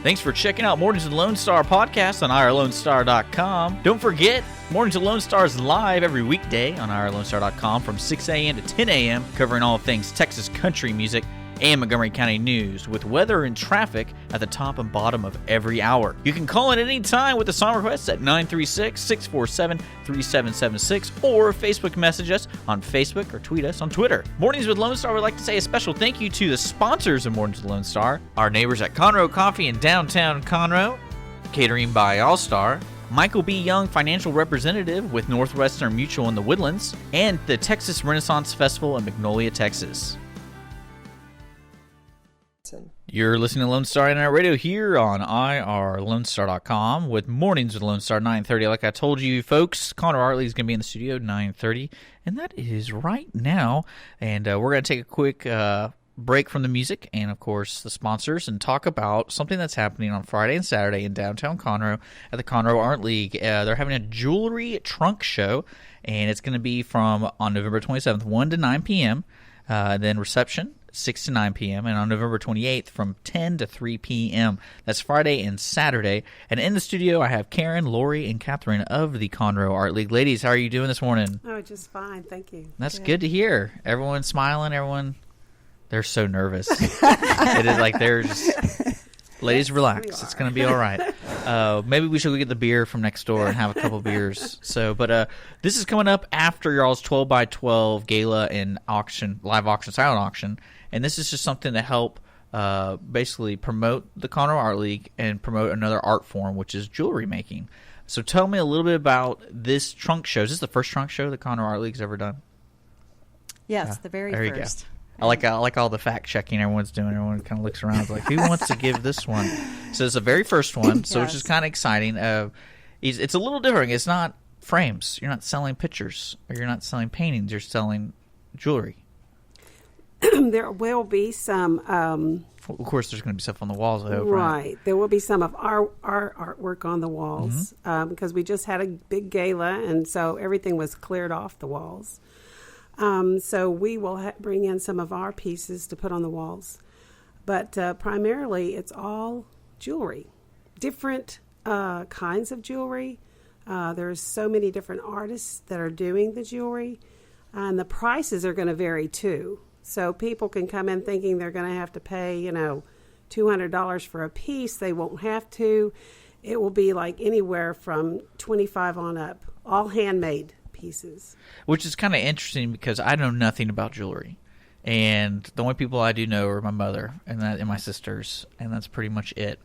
Thanks for checking out Mornings with Lone Star podcast on irlonestar.com. Don't forget, Mornings with Lone Star is live every weekday on irlonestar.com from 6 a.m. to 10 a.m., covering all things Texas country music and Montgomery County news, with weather and traffic at the top and bottom of every hour. You can call in at any time with a song request at 936-647-3776 or Facebook message us on Facebook or tweet us on Twitter. Mornings with Lone Star would like to say a special thank you to the sponsors of Mornings with Lone Star, our neighbors at Conroe Coffee in downtown Conroe, catering by All Star, Michal B. Young, financial representative with Northwestern Mutual in the Woodlands, and the Texas Renaissance Festival in Magnolia, Texas. You're listening to Lone Star Internet Radio here on irlonestar.com with Mornings with Lone Star 9:30. Like I told you, folks, Connor Hartley is going to be in the studio at 9:30, and that is right now. And we're going to take a quick break from the music and, of course, the sponsors and talk about something that's happening on Friday and Saturday in downtown Conroe at the Conroe Art League. They're having a jewelry trunk show, and it's going to be from on November 27th, 1 to 9 p.m., then reception 6 to 9 p.m., and on November 28th from 10 to 3 p.m. That's Friday and Saturday. And in the studio, I have Karen, Lori, and Catherine of the Conroe Art League. Ladies, how are you doing this morning? Oh, just fine. Thank you. That's good to hear. Everyone's smiling. They're so nervous. It is like they're just... Ladies, relax. It's going to be all right. Maybe we should go get the beer from next door and have a couple beers. But this is coming up after y'all's 12x12 gala and auction, live auction, silent auction. And this is just something to help basically promote the Conroe Art League and promote another art form, which is jewelry making. So tell me a little bit about this trunk show. Is this the first trunk show the Conroe Art League's ever done? Yes, the very there first. You go. I like all the fact checking everyone's doing. Everyone kind of looks around and is like, who wants to give this one? So it's the very first one, so which is kind of exciting. It's a little different. It's not frames. You're not selling pictures, or you're not selling paintings. You're selling jewelry. There will be some... of course, there's going to be stuff on the walls, I hope, right? There will be some of our artwork on the walls, because we just had a big gala, and so everything was cleared off the walls. So we will bring in some of our pieces to put on the walls. But primarily, it's all jewelry. Different kinds of jewelry. There's so many different artists that are doing the jewelry. And the prices are going to vary, too. So people can come in thinking they're going to have to pay, $200 for a piece. They won't have to. It will be like anywhere from $25 on up. All handmade pieces. Which is kind of interesting because I know nothing about jewelry, and the only people I do know are my mother and my sisters, and that's pretty much it.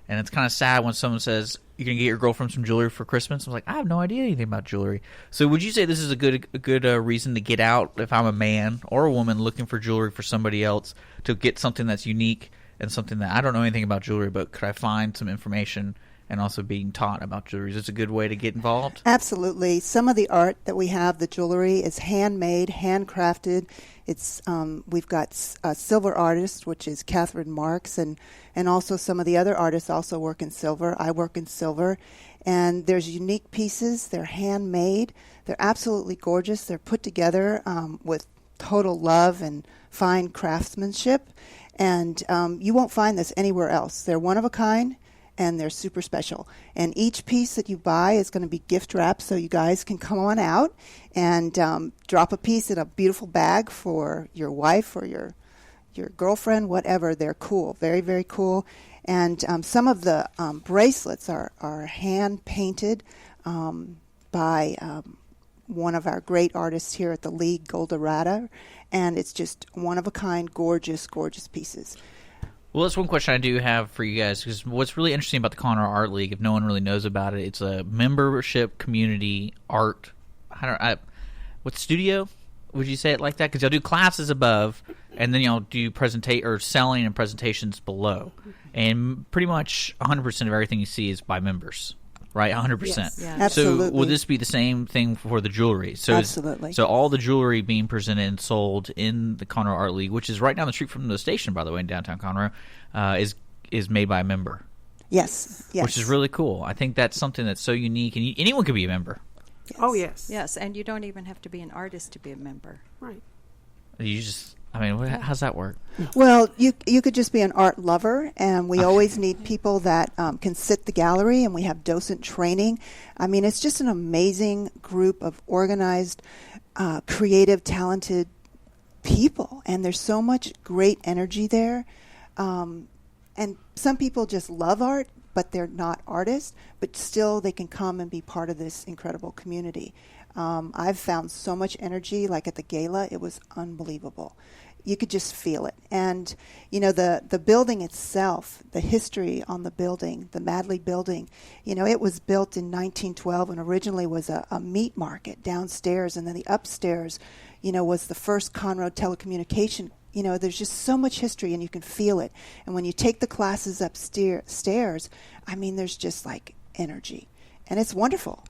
And it's kind of sad when someone says you're gonna get your girlfriend some jewelry for Christmas. I'm like, I have no idea anything about jewelry. So would you say this is a good reason to get out if I'm a man or a woman looking for jewelry for somebody else, to get something that's unique and something that I don't know anything about jewelry, but could I find some information and also being taught about jewelry? Is this a good way to get involved? Absolutely. Some of the art that we have, the jewelry, is handmade, handcrafted. It's we've got a silver artist, which is Catherine Marks, and also some of the other artists also work in silver. I work in silver. And there's unique pieces. They're handmade. They're absolutely gorgeous. They're put together with total love and fine craftsmanship. And you won't find this anywhere else. They're one of a kind, and they're super special. And each piece that you buy is going to be gift wrapped, so you guys can come on out and drop a piece in a beautiful bag for your wife or your girlfriend, whatever. They're cool, very, very cool. And some of the bracelets are hand-painted by one of our great artists here at the League, Golda Rada, and it's just one-of-a-kind, gorgeous, gorgeous pieces. Well, that's one question I do have for you guys, because what's really interesting about the Conroe Art League, if no one really knows about it, it's a membership community art. What studio? Would you say it like that? Because y'all do classes above, and then y'all do selling and presentations below. And pretty much 100% of everything you see is by members, right? 100%. Yes. Yeah. Absolutely. So will this be the same thing for the jewelry? So absolutely. So all the jewelry being presented and sold in the Conroe Art League, which is right down the street from the station, by the way, in downtown Conroe, is made by a member. Yes. Which is really cool. I think that's something that's so unique, and anyone could be a member. Yes. Oh, yes. Yes, and you don't even have to be an artist to be a member. Right. You just I mean, how's that work? Well, you could just be an art lover, and we always need people that can sit the gallery, and we have docent training. I mean, it's just an amazing group of organized, creative, talented people, and there's so much great energy there. And some people just love art, but they're not artists, but still they can come and be part of this incredible community. I've found so much energy, like at the gala, it was unbelievable. You could just feel it. And, the building itself, the history on the building, the Madley building, it was built in 1912 and originally was a meat market downstairs. And then the upstairs, was the first Conroe telecommunication. There's just so much history and you can feel it. And when you take the classes upstairs, I mean, there's just like energy. And it's wonderful.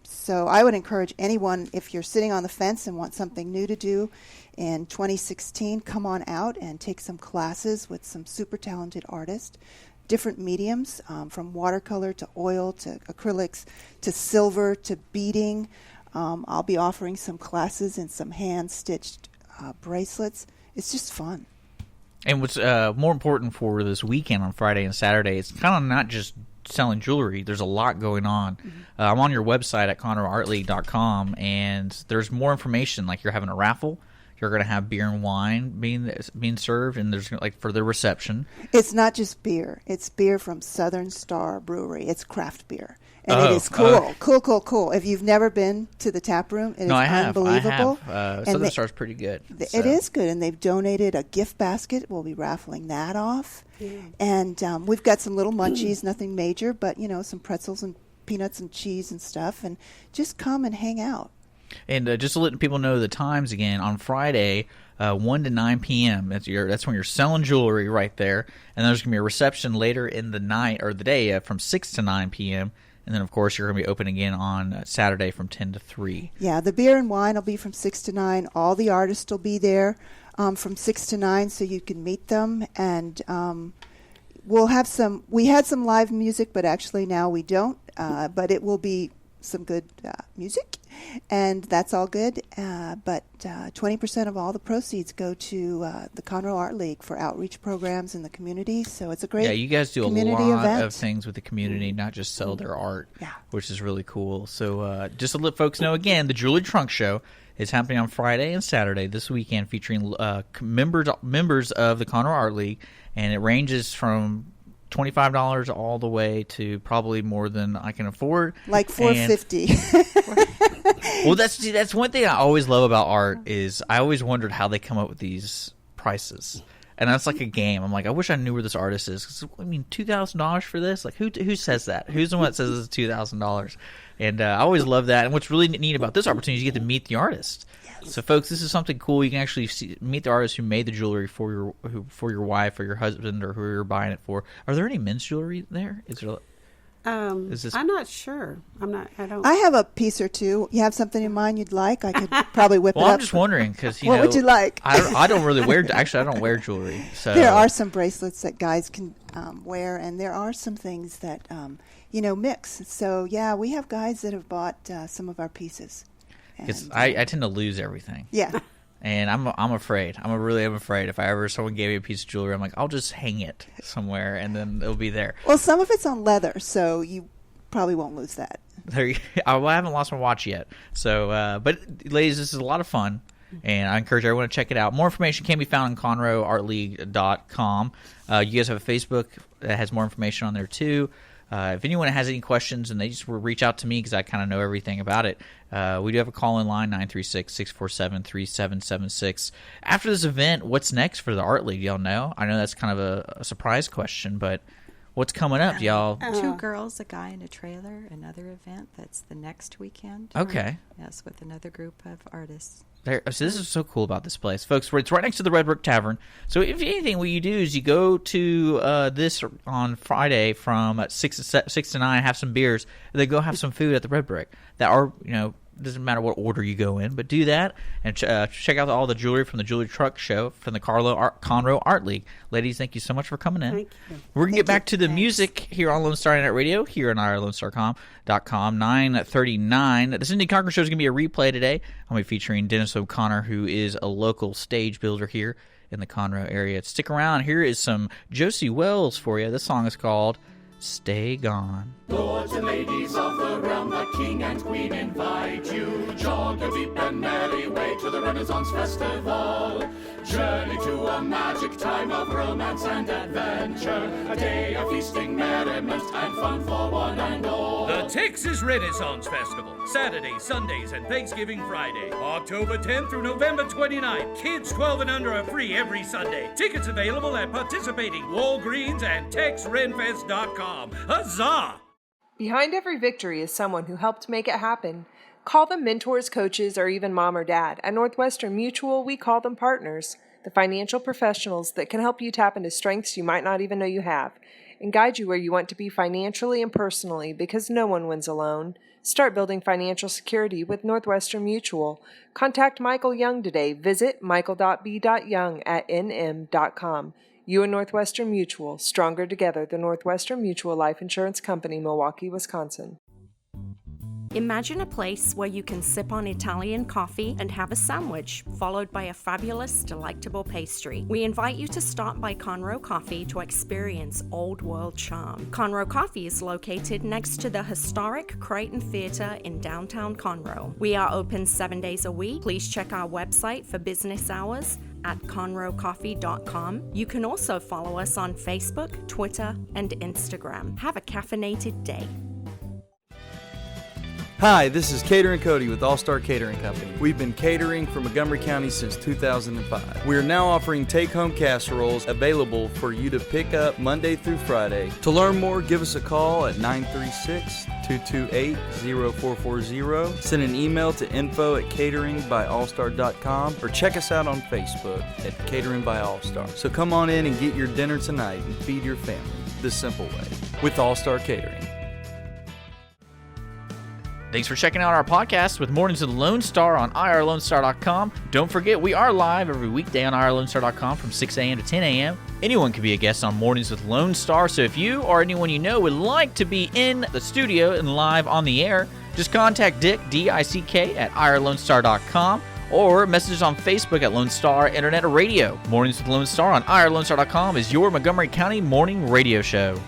So I would encourage anyone, if you're sitting on the fence and want something new to do in 2016, come on out and take some classes with some super talented artists, different mediums, from watercolor to oil to acrylics to silver to beading. I'll be offering some classes in some hand-stitched bracelets. It's just fun. And what's more important for this weekend on Friday and Saturday, it's kind of not just selling jewelry. There's a lot going on. I'm on your website at ConroeArtLeague.com, and there's more information. Like, you're having a raffle. You're going to have beer and wine being served, and there's like for the reception. It's not just beer. It's beer from Southern Star Brewery. It's craft beer. And it is cool. Cool. If you've never been to the tap room, it is unbelievable. I have. Southern Star's pretty good. It is good, and they've donated a gift basket. We'll be raffling that off. Yeah. And we've got some little munchies, nothing major, but, some pretzels and peanuts and cheese and stuff. And just come and hang out. And just to let people know the times again, on Friday, 1 to 9 p.m., that's when you're selling jewelry right there. And there's going to be a reception later in the night or the day from 6 to 9 p.m., and then, of course, you're going to be open again on Saturday from 10 to 3. Yeah, the beer and wine will be from 6 to 9. All the artists will be there from 6 to 9, so you can meet them. And we had some live music, but actually now we don't. But it will be some good music, and that's all good. But 20% of all the proceeds go to the Conroe Art League for outreach programs in the community. So it's a great you guys do a lot event. Of things with the community, not just sell their art, which is really cool. So just to let folks know again, the Jewelry Trunk Show is happening on Friday and Saturday this weekend, featuring members of the Conroe Art League, and it ranges from $25 all the way to probably more than I can afford, like $450. Well, that's one thing I always love about art is I always wondered how they come up with these prices, and that's like a game. I'm like, I wish I knew where this artist is. 'Cause, I mean, $2,000 for this? Like, who says that? Who's the one that says it's $2,000? And I always love that. And what's really neat about this opportunity is you get to meet the artist. So, folks, this is something cool. You can actually meet the artist who made the jewelry for your wife or your husband or who you're buying it for. Are there any men's jewelry there? I'm not sure. I have a piece or two. You have something in mind you'd like? I could probably whip it up. Well, I'm just wondering because what would you like? I don't really wear. Actually, I don't wear jewelry. So there are some bracelets that guys can wear, and there are some things that mix. So yeah, we have guys that have bought some of our pieces. Because I tend to lose everything. Yeah. And I'm afraid. I'm afraid. If someone gave me a piece of jewelry, I'm like, I'll just hang it somewhere, and then it'll be there. Well, some of it's on leather, so you probably won't lose that. I haven't lost my watch yet. So, but ladies, this is a lot of fun, and I encourage everyone to check it out. More information can be found on ConroeArtLeague.com. You guys have a Facebook that has more information on there too. If anyone has any questions and they just reach out to me because I kind of know everything about it, we do have a call-in line, 936-647-3776. After this event, what's next for the Art League? Y'all know? I know that's kind of a surprise question, but what's coming up, y'all? 2 girls, a guy, and a trailer, another event that's the next weekend. Okay. Yes, with another group of artists. So this is so cool about this place, folks. It's right next to the Red Brick Tavern. So if anything, what you do is you go to this on Friday from 6 to 9, have some beers, and then go have some food at the Red Brick. That are doesn't matter what order you go in, but do that and check out all the jewelry from the Jewelry Truck Show from the Conroe Art League. Ladies, thank you so much for coming in. Thank you. We're going to get back to the music here on Lone Star Internet Radio, here on IRLoneStar.com, 9:39. The Cindy Conroe Show is going to be a replay today. I'll be featuring Dennis O'Connor, who is a local stage builder here in the Conroe area. Stick around. Here is some Josie Wells for you. This song is called Stay Gone. Lords and ladies of the realm, the king and queen invite you. Jog a deep and merry way to the Renaissance Festival. Journey to a magic time of romance and adventure. A day of feasting, merriment, and fun for one and all. The Texas Renaissance Festival, Saturdays, Sundays, and Thanksgiving Friday. October 10th through November 29th. Kids 12 and under are free every Sunday. Tickets available at participating Walgreens and TexRenFest.com. Huzzah! Behind every victory is someone who helped make it happen. Call them mentors, coaches, or even mom or dad. At Northwestern Mutual, we call them partners, the financial professionals that can help you tap into strengths you might not even know you have, and guide you where you want to be financially and personally, because no one wins alone. Start building financial security with Northwestern Mutual. Contact Michael Young today. Visit michael.b.young@nm.com. You and Northwestern Mutual, stronger together. The Northwestern Mutual Life Insurance Company, Milwaukee, Wisconsin. Imagine a place where you can sip on Italian coffee and have a sandwich, followed by a fabulous, delectable pastry. We invite you to stop by Conroe Coffee to experience old world charm. Conroe Coffee is located next to the historic Creighton Theater in downtown Conroe. We are open 7 days a week. Please check our website for business hours at conroecoffee.com. You can also follow us on Facebook, Twitter, and Instagram. Have a caffeinated day. Hi, this is Catering Cody with All-Star Catering Company. We've been catering for Montgomery County since 2005. We are now offering take-home casseroles available for you to pick up Monday through Friday. To learn more, give us a call at 936-228-0440. Send an email to info@cateringbyallstar.com or check us out on Facebook at Catering by All-Star. So come on in and get your dinner tonight and feed your family the simple way with All-Star Catering. Thanks for checking out our podcast with Mornings with Lone Star on IRLoneStar.com. Don't forget, we are live every weekday on IRLoneStar.com from 6 a.m. to 10 a.m. Anyone can be a guest on Mornings with Lone Star, so if you or anyone you know would like to be in the studio and live on the air, just contact Dick, D-I-C-K, at IRLoneStar.com or message us on Facebook at Lone Star Internet Radio. Mornings with Lone Star on IRLoneStar.com is your Montgomery County morning radio show.